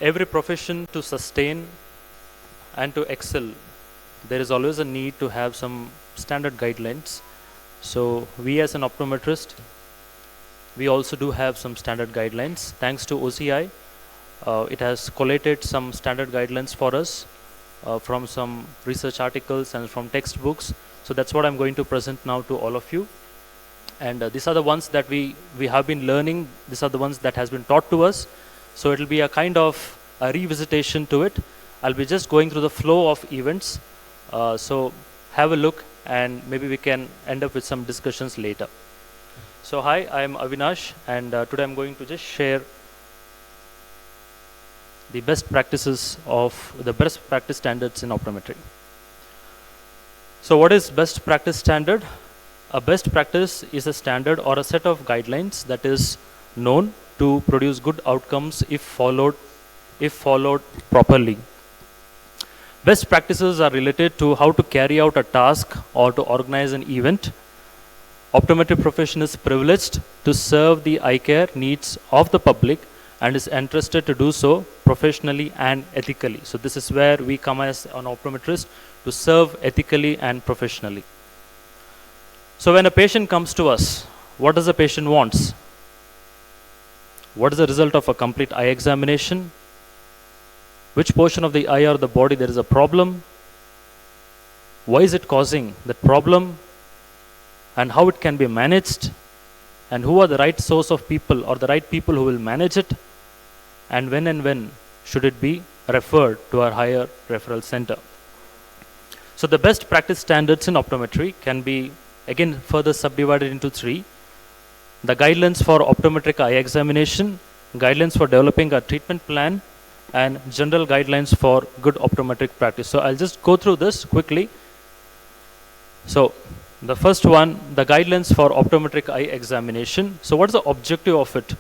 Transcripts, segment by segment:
Every profession to sustain and to excel, there is always a need to have some standard guidelines. So we as an optometrist, we also do have some standard guidelines. Thanks to OCI, it has collated some standard guidelines for us from some research articles and from textbooks. So that's what I'm going to present now to all of you. And these are the ones that we have been learning. These are the ones that has been taught to us. So it will be a kind of a revisitation to it. I'll be just going through the flow of events. So have a look and maybe we can end up with some discussions later. So hi, I'm Avinash, and today I'm going to just share the best practices of the best practice standards in optometry. So what is best practice standard? A best practice is a standard or a set of guidelines that is known to produce good outcomes if followed properly. Best practices are related to how to carry out a task or to organize an event. Optometry profession is privileged to serve the eye care needs of the public and is entrusted to do so professionally and ethically. So this is where we come as an optometrist to serve ethically and professionally. So when a patient comes to us, what does the patient wants? What is the result of a complete eye examination? Which portion of the eye or the body there is a problem? Why is it causing that problem? And how it can be managed? And who are the right source of people or the right people who will manage it? And when should it be referred to our higher referral center? So the best practice standards in optometry can be again further subdivided into three. The guidelines for optometric eye examination, guidelines for developing a treatment plan, and general guidelines for good optometric practice. So I'll just go through this quickly. So the first one, the guidelines for optometric eye examination. So what is the objective of it?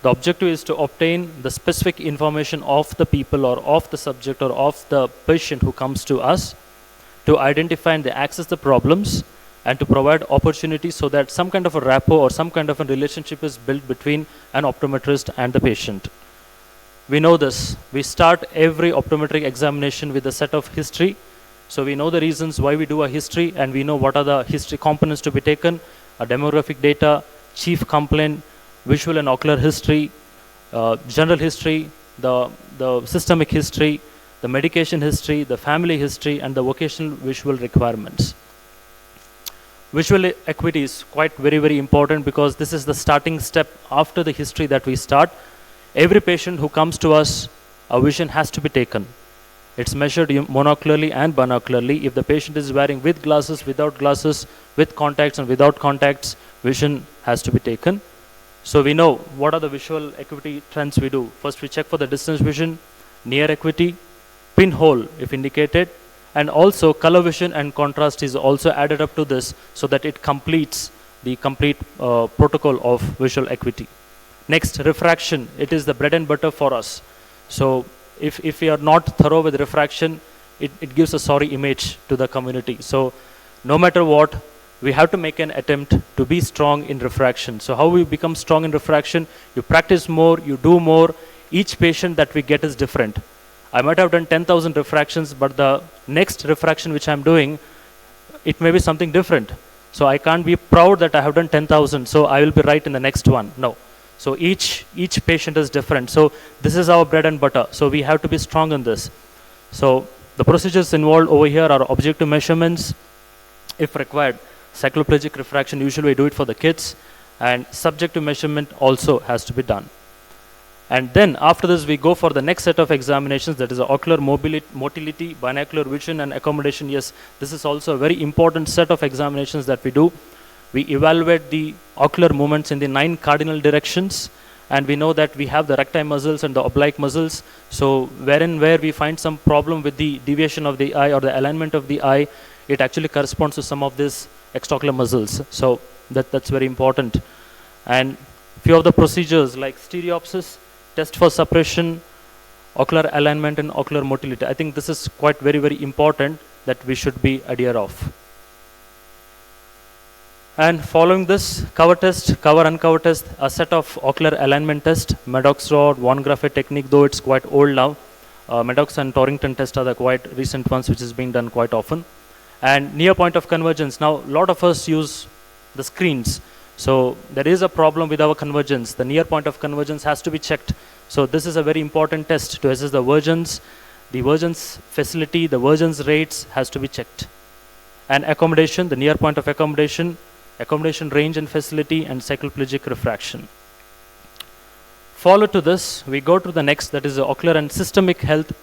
The objective is to obtain the specific information of the people or of the subject or of the patient who comes to us, to identify and access the problems, and to provide opportunities so that some kind of a rapport or some kind of a relationship is built between an optometrist and the patient. We know this. We start every optometric examination with a set of history. So we know the reasons why we do a history, and we know what are the history components to be taken: a demographic data, chief complaint, visual and ocular history, general history, the systemic history, the medication history, the family history, and the vocational visual requirements. Visual acuity is quite very important because this is the starting step after the history that we start. Every patient who comes to us, a vision has to be taken. It's measured monocularly and binocularly. If the patient is wearing with glasses, without glasses, with contacts and without contacts, vision has to be taken. So we know what are the visual acuity trends we do. First we check for the distance vision, near acuity, pinhole if indicated, and also color vision and contrast is also added up to this so that it completes the complete protocol of visual acuity. Next, refraction. It is the bread and butter for us. So if we are not thorough with refraction, it gives a sorry image to the community. So no matter what, we have to make an attempt to be strong in refraction. So how we become strong in refraction? You practice more, you do more. Each patient that we get is different. I might have done 10,000 refractions, but the next refraction which I'm doing, it may be something different. So I can't be proud that I have done 10,000, so I will be right in the next one. No. So each patient is different. So this is our bread and butter. So we have to be strong in this. So the procedures involved over here are objective measurements, if required. Cycloplegic refraction, usually we do it for the kids, and subjective measurement also has to be done. And then after this we go for the next set of examinations, that is ocular motility, binocular vision and accommodation. Yes, this is also a very important set of examinations that we do. We evaluate the ocular movements in the 9 cardinal directions, and we know that we have the recti muscles and the oblique muscles. So where we find some problem with the deviation of the eye or the alignment of the eye, it actually corresponds to some of these extraocular muscles. So that's very important. And few of the procedures like stereopsis, test for suppression, ocular alignment and ocular motility. I think this is quite very important that we should be aware of. And following this cover test, cover uncover test, a set of ocular alignment test, Maddox rod, Von Graffi technique, though it's quite old now. Maddox and Torrington test are the quite recent ones which is being done quite often. And near point of convergence. Now, a lot of us use the screens. So there is a problem with our convergence. The near point of convergence has to be checked. So this is a very important test to assess the vergence facility, the vergence rates has to be checked. And accommodation, the near point of accommodation range and facility, and cycloplegic refraction. Follow to this, we go to the next, that is the ocular and systemic health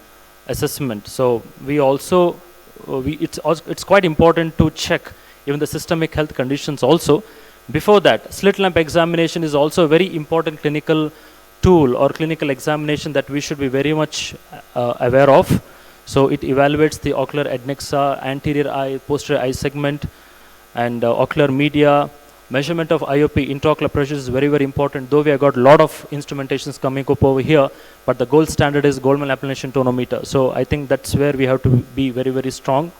assessment. So we also, it's quite important to check even the systemic health conditions also. Before that, slit lamp examination is also a very important clinical tool or clinical examination that we should be very much aware of. So it evaluates the ocular adnexa, anterior eye, posterior eye segment, and ocular media. Measurement of IOP, intraocular pressure, is very, very important. Though we have got a lot of instrumentations coming up over here, but the gold standard is Goldmann applanation tonometer. So I think that's where we have to be very, very strong.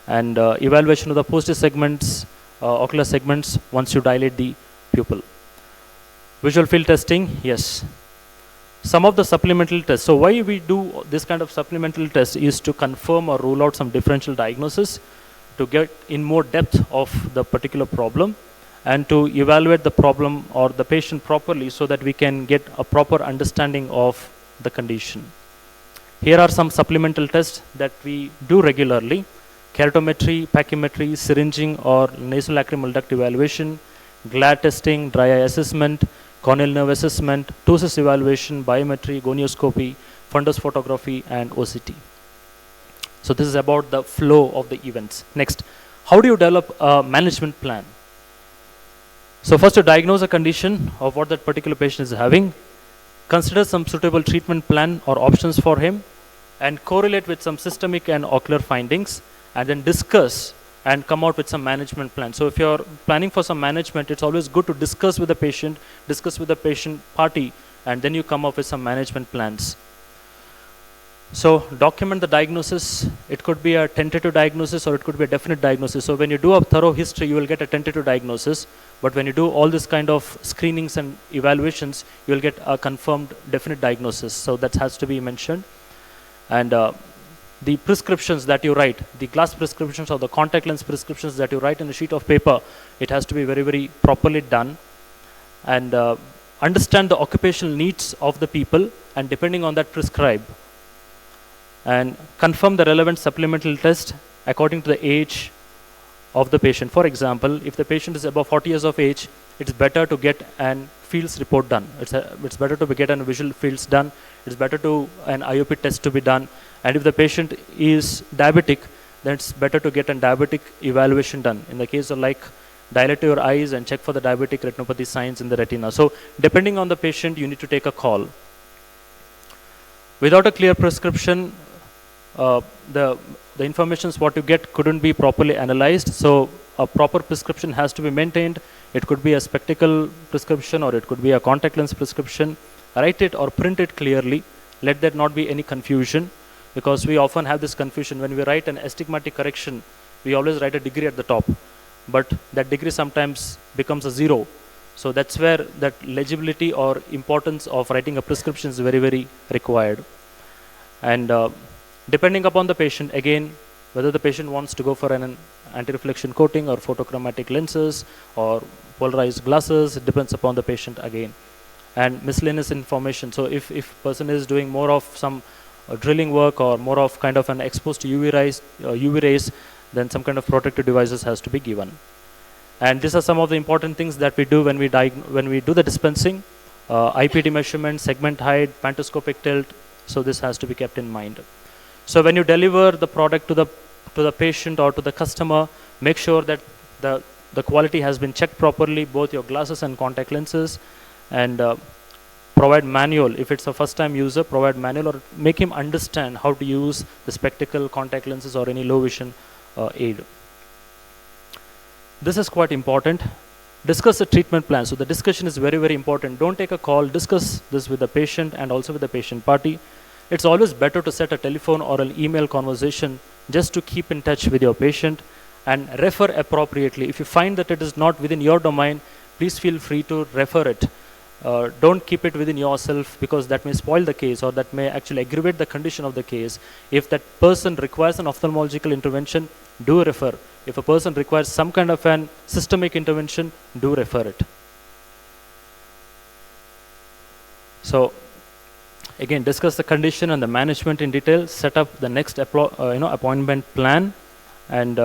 And evaluation of the posterior segments, ocular segments, once you dilate the pupil. Visual field testing, yes. Some of the supplemental tests. So why we do this kind of supplemental test is to confirm or rule out some differential diagnosis, to get in more depth of the particular problem, and to evaluate the problem or the patient properly so that we can get a proper understanding of the condition. Here are some supplemental tests that we do regularly: keratometry, pachymetry, syringing or nasolacrimal duct evaluation, GLAD testing, dry eye assessment, corneal nerve assessment, ptosis evaluation, biometry, gonioscopy, fundus photography, and OCT. So this is about the flow of the events. Next, how do you develop a management plan? So first, to diagnose a condition of what that particular patient is having, consider some suitable treatment plan or options for him, and correlate with some systemic and ocular findings, and then discuss and come out with some management plan. So if you're planning for some management, it's always good to discuss with the patient, discuss with the patient party, and then you come up with some management plans. So document the diagnosis. It could be a tentative diagnosis or it could be a definite diagnosis. So when you do a thorough history, you will get a tentative diagnosis. But when you do all this kind of screenings and evaluations, you will get a confirmed definite diagnosis. So that has to be mentioned. And the prescriptions that you write, the glass prescriptions or the contact lens prescriptions that you write in a sheet of paper, it has to be very, very properly done. And understand the occupational needs of the people, and depending on that, prescribe. And confirm the relevant supplemental test according to the age of the patient. For example, if the patient is above 40 years of age, it's better to get an fields report done. It's better to get an visual fields done. It's better to an IOP test to be done. And if the patient is diabetic, then it's better to get a diabetic evaluation done. In the case of like dilate your eyes and check for the diabetic retinopathy signs in the retina. So depending on the patient, you need to take a call. Without a clear prescription, the information what you get couldn't be properly analyzed. So a proper prescription has to be maintained. It could be a spectacle prescription or it could be a contact lens prescription. Write it or print it clearly. Let there not be any confusion, because we often have this confusion. When we write an astigmatic correction, we always write a degree at the top, but that degree sometimes becomes a 0. So that's where that legibility or importance of writing a prescription is very, very required. And depending upon the patient, again, whether the patient wants to go for an anti-reflection coating or photochromatic lenses or polarized glasses, it depends upon the patient again. And miscellaneous information. So if person is doing more of some drilling work or more of kind of an exposed to UV rays, then some kind of protective devices has to be given. And these are some of the important things that we do when we do the dispensing. IPD measurement, segment height, pantoscopic tilt. So this has to be kept in mind. So when you deliver the product to the patient or to the customer, make sure that the quality has been checked properly, both your glasses and contact lenses, and provide manual. If it's a first time user, provide manual or make him understand how to use the spectacle, contact lenses or any low vision aid. This is quite important. Discuss the treatment plan. So the discussion is very, very important. Don't take a call, discuss this with the patient and also with the patient party. It's always better to set a telephone or an email conversation just to keep in touch with your patient and refer appropriately. If you find that it is not within your domain, please feel free to refer it. Don't keep it within yourself, because that may spoil the case, or that may actually aggravate the condition of the case. If that person requires an ophthalmological intervention, do refer. If a person requires some kind of an systemic intervention, do refer it. So again, discuss the condition and the management in detail, set up the next appointment plan, and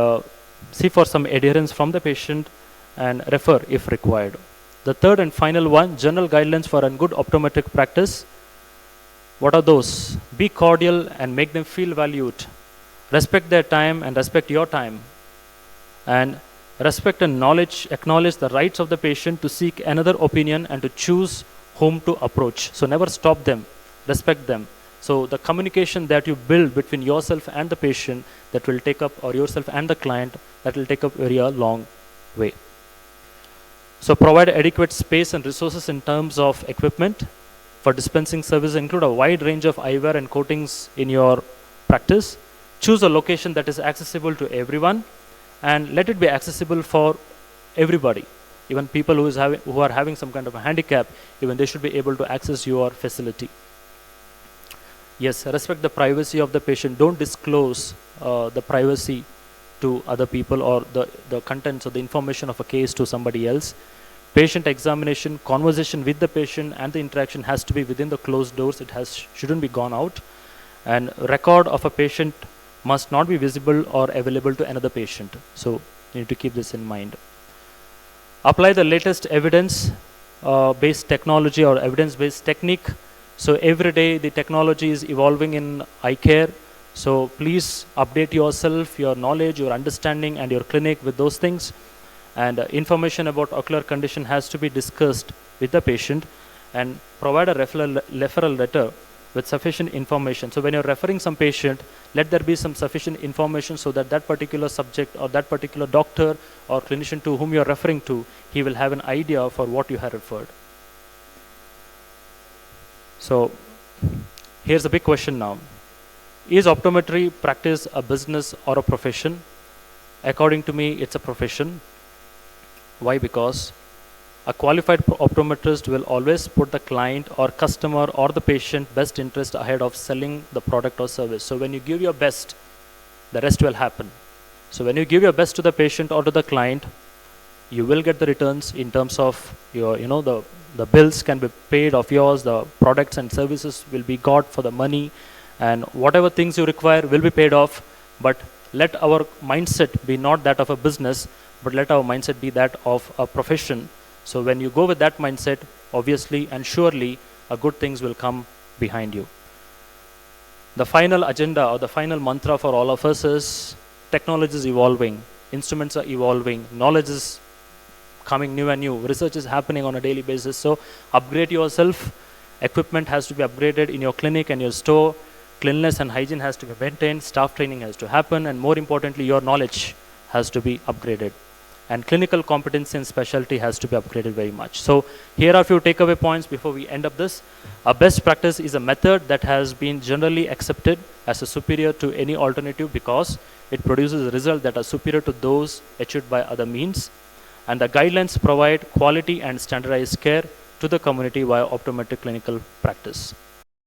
see for some adherence from the patient, and refer if required. The third and final one, general guidelines for a good optometric practice. What are those? Be cordial and make them feel valued. Respect their time and respect your time. And respect and acknowledge the rights of the patient to seek another opinion and to choose whom to approach. So never stop them, respect them. So the communication that you build between yourself and the patient, that will take up, or yourself and the client, that will take up a long way. So provide adequate space and resources in terms of equipment for dispensing services. Include a wide range of eyewear and coatings in your practice. Choose a location that is accessible to everyone, and let it be accessible for everybody. Even people who are having some kind of a handicap, even they should be able to access your facility. Yes, respect the privacy of the patient. Don't disclose the privacy to other people, or the contents or the information of a case to somebody else. Patient examination, conversation with the patient and the interaction has to be within the closed doors. Shouldn't be gone out. And record of a patient must not be visible or available to another patient. So you need to keep this in mind. Apply the latest evidence-based technology or evidence-based technique. So every day the technology is evolving in eye care. So please update yourself, your knowledge, your understanding, and your clinic with those things. And information about ocular condition has to be discussed with the patient, and provide a referral letter with sufficient information. So when you're referring some patient, let there be some sufficient information so that that particular subject or that particular doctor or clinician to whom you're referring to, he will have an idea for what you have referred. So here's a big question now. Is optometry practice a business or a profession? According to me, it's a profession. Why? Because a qualified optometrist will always put the client or customer or the patient best interest ahead of selling the product or service. So when you give your best, the rest will happen. So when you give your best to the patient or to the client, you will get the returns in terms of your, the bills can be paid of yours, the products and services will be got for the money, and whatever things you require will be paid off. But let our mindset be not that of a business, but let our mindset be that of a profession. So when you go with that mindset, obviously and surely, good things will come behind you. The final agenda or the final mantra for all of us is technology is evolving, instruments are evolving, knowledge is coming new and new, research is happening on a daily basis. So upgrade yourself, equipment has to be upgraded in your clinic and your store, cleanliness and hygiene has to be maintained, staff training has to happen, and more importantly, your knowledge has to be upgraded. And clinical competency and specialty has to be upgraded very much. So here are a few takeaway points before we end up this. A best practice is a method that has been generally accepted as a superior to any alternative because it produces results that are superior to those achieved by other means. And the guidelines provide quality and standardized care to the community via optometric clinical practice.